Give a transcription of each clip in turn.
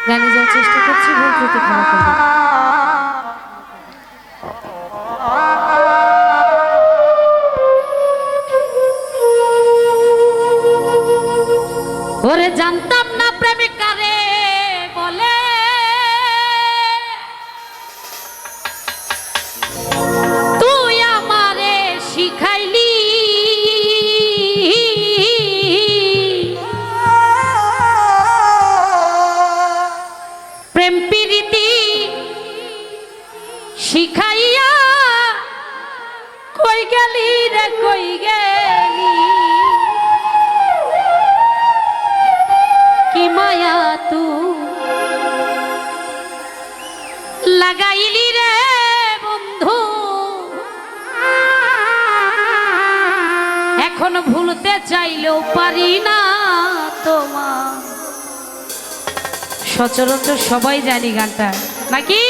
গানে যাওয়ার চেষ্টা করছি, ভুল ত্রুটি ক্ষমা করবেন। ওরে জানতাম না প্রেমিকারে বলে, তুই আমারে শিখাইলি প্রেম প্রীতি শিখাইয়া, কই গেলি রে কই গেলি, কি মায়া তু লাগাইলি রে বন্ধু, এখন ভুলতে চাইলেও পারি না তোমার। সচরাচর সবাই জানি গানটা নাকি?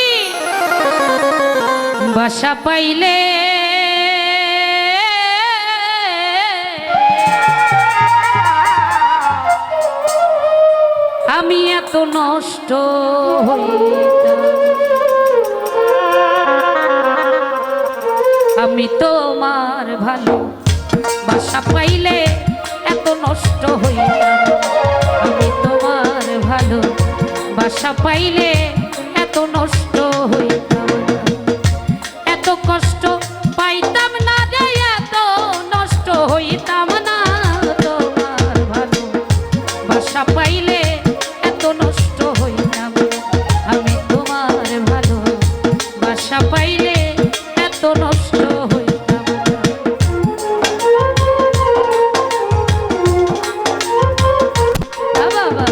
বাসা পাইলে আমি এত নষ্ট হইতাম, আমি তোমার ভালো বাসা পাইলে এত নষ্ট হইতাম, আমি তোমার ভালো বাসা পাইলে এত নষ্ট হইতাম, এত কষ্ট পাইতাম না রে, এত নষ্ট হইতাম না, তোমার ভালো বাসা পাইলে এত নষ্ট হইতাম, আমি তোমার ভালো বাসা পাইলে এত নষ্ট হইতাম। বাবা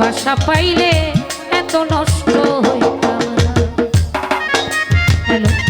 বাসা পাইলে এত নষ্ট হইতাম না। হ্যালো।